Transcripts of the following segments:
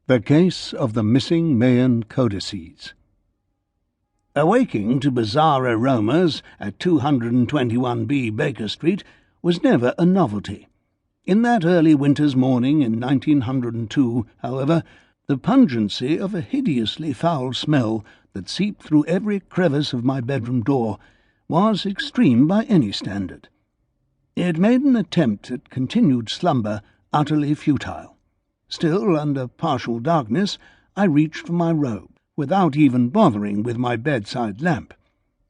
The Case of the Missing Mayan Codices. Awaking to bizarre aromas at 221B Baker Street was never a novelty. In that early winter's morning in 1902, however, the pungency of a hideously foul smell that seeped through every crevice of my bedroom door was extreme by any standard. It made an attempt at continued slumber utterly futile. Still, under partial darkness, I reached for my robe, without even bothering with my bedside lamp.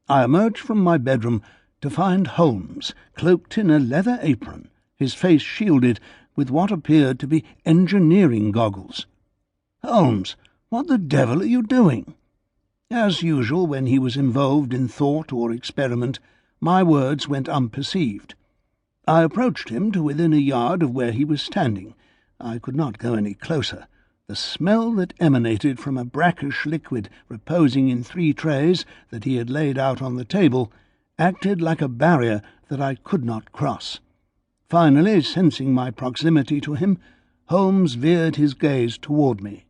I emerged from my bedroom to find Holmes, cloaked in a leather apron, his face shielded with what appeared to be engineering goggles. "Holmes, what the devil are you doing?" As usual, when he was involved in thought or experiment, my words went unperceived. I approached him to within a yard of where he was standing. I could not go any closer. The smell that emanated from a brackish liquid reposing in 3 trays that he had laid out on the table acted like a barrier that I could not cross. Finally, sensing my proximity to him, Holmes veered his gaze toward me.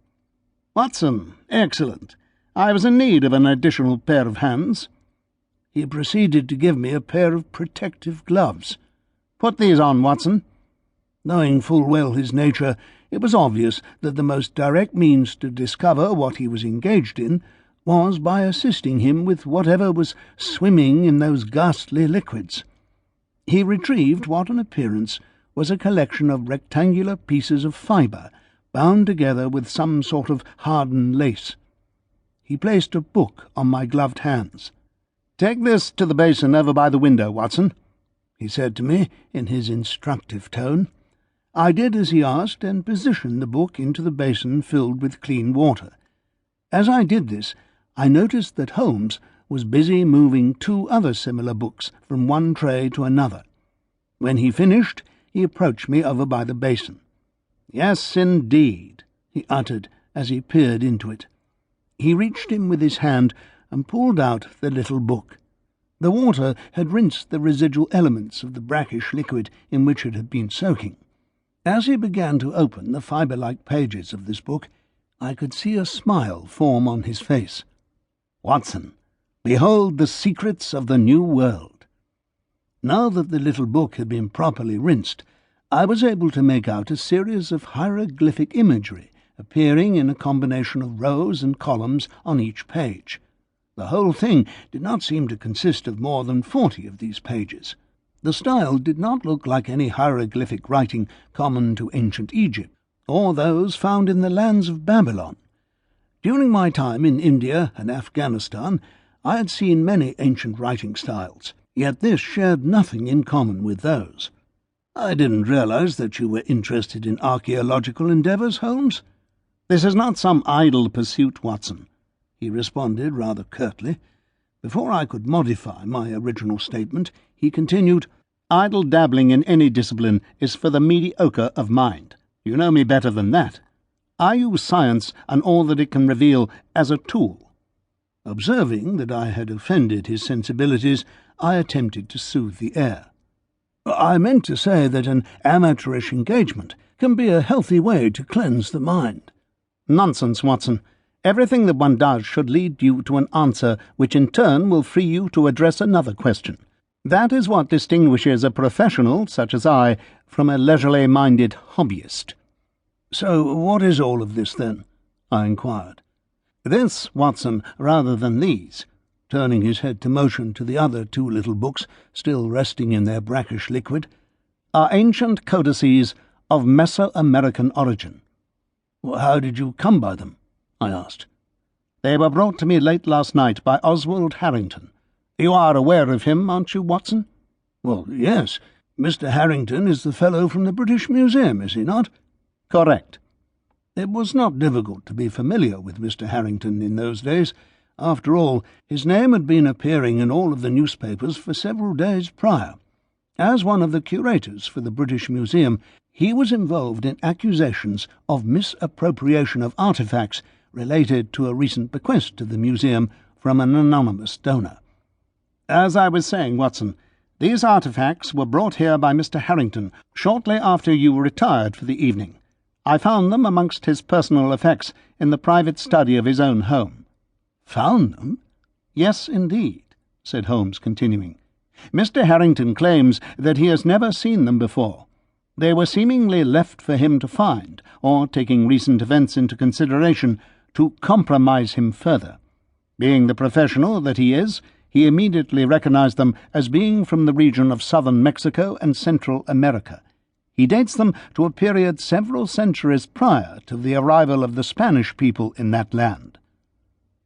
"Watson, excellent. I was in need of an additional pair of hands." He proceeded to give me a pair of protective gloves. "Put these on, Watson." Knowing full well his nature, it was obvious that the most direct means to discover what he was engaged in was by assisting him with whatever was swimming in those ghastly liquids. He retrieved what in appearance was a collection of rectangular pieces of fibre, bound together with some sort of hardened lace. He placed a book on my gloved hands. "Take this to the basin over by the window, Watson," he said to me in his instructive tone. I did as he asked and positioned the book into the basin filled with clean water. As I did this, I noticed that Holmes was busy moving 2 other similar books from one tray to another. When he finished, he approached me over by the basin. "Yes, indeed," he uttered as he peered into it. He reached in with his hand and pulled out the little book. The water had rinsed the residual elements of the brackish liquid in which it had been soaking. As he began to open the fibre-like pages of this book, I could see a smile form on his face. "Watson, behold the secrets of the New World." Now that the little book had been properly rinsed, I was able to make out a series of hieroglyphic imagery appearing in a combination of rows and columns on each page. The whole thing did not seem to consist of more than 40 of these pages. The style did not look like any hieroglyphic writing common to ancient Egypt, or those found in the lands of Babylon. During my time in India and Afghanistan, I had seen many ancient writing styles, yet this shared nothing in common with those. "I didn't realize that you were interested in archaeological endeavours, Holmes." "This is not some idle pursuit, Watson," he responded rather curtly. Before I could modify my original statement, he continued, "Idle dabbling in any discipline is for the mediocre of mind. You know me better than that. I use science and all that it can reveal as a tool." Observing that I had offended his sensibilities, I attempted to soothe the air. "I meant to say that an amateurish engagement can be a healthy way to cleanse the mind." "Nonsense, Watson. Everything that one does should lead you to an answer which in turn will free you to address another question. That is what distinguishes a professional, such as I, from a leisurely-minded hobbyist." "So what is all of this, then?" I inquired. "This, Watson, rather than these," turning his head to motion to the other 2 little books still resting in their brackish liquid, "are ancient codices of Mesoamerican origin." "How did you come by them?" I asked. "They were brought to me late last night by Oswald Harrington. You are aware of him, aren't you, Watson?" "Well, yes. Mr. Harrington is the fellow from the British Museum, is he not?" "Correct." It was not difficult to be familiar with Mr. Harrington in those days. After all, his name had been appearing in all of the newspapers for several days prior. As one of the curators for the British Museum, he was involved in accusations of misappropriation of artefacts related to a recent bequest to the museum from an anonymous donor. "As I was saying, Watson, these artefacts were brought here by Mr. Harrington shortly after you retired for the evening. I found them amongst his personal effects in the private study of his own home." "Found them?" "Yes, indeed," said Holmes, continuing. "Mr. Harrington claims that he has never seen them before. They were seemingly left for him to find, or, taking recent events into consideration, to compromise him further. Being the professional that he is, he immediately recognized them as being from the region of southern Mexico and Central America. He dates them to a period several centuries prior to the arrival of the Spanish people in that land.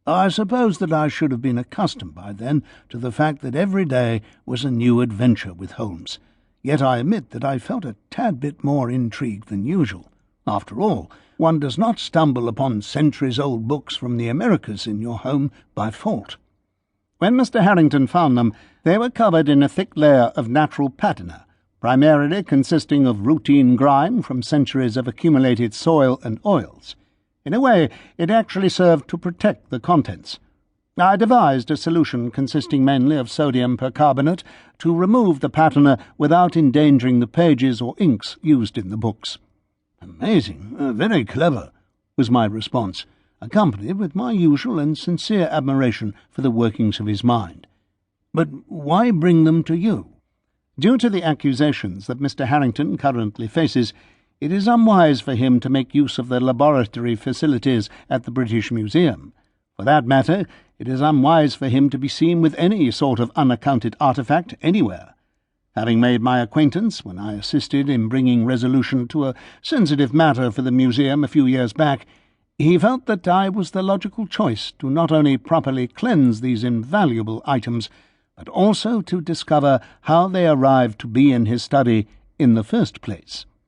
I suppose that I should have been accustomed by then to the fact that every day was a new adventure with Holmes, yet I admit that I felt a tad bit more intrigued than usual. After all, one does not stumble upon centuries-old books from the Americas in your home by fault. When Mr. Harrington found them, they were covered in a thick layer of natural patina, primarily consisting of routine grime from centuries of accumulated soil and oils. In a way, it actually served to protect the contents. I devised a solution consisting mainly of sodium percarbonate to remove the patina without endangering the pages or inks used in the books. "Amazing, very clever," was my response, accompanied with my usual and sincere admiration for the workings of his mind. "But why bring them to you?" "Due to the accusations that Mr. Harrington currently faces, it is unwise for him to make use of the laboratory facilities at the British Museum. For that matter, it is unwise for him to be seen with any sort of unaccounted artifact anywhere. Having made my acquaintance when I assisted in bringing resolution to a sensitive matter for the museum a few years back, he felt that I was the logical choice to not only properly cleanse these invaluable items, but also to discover how they arrived to be in his study in the first place."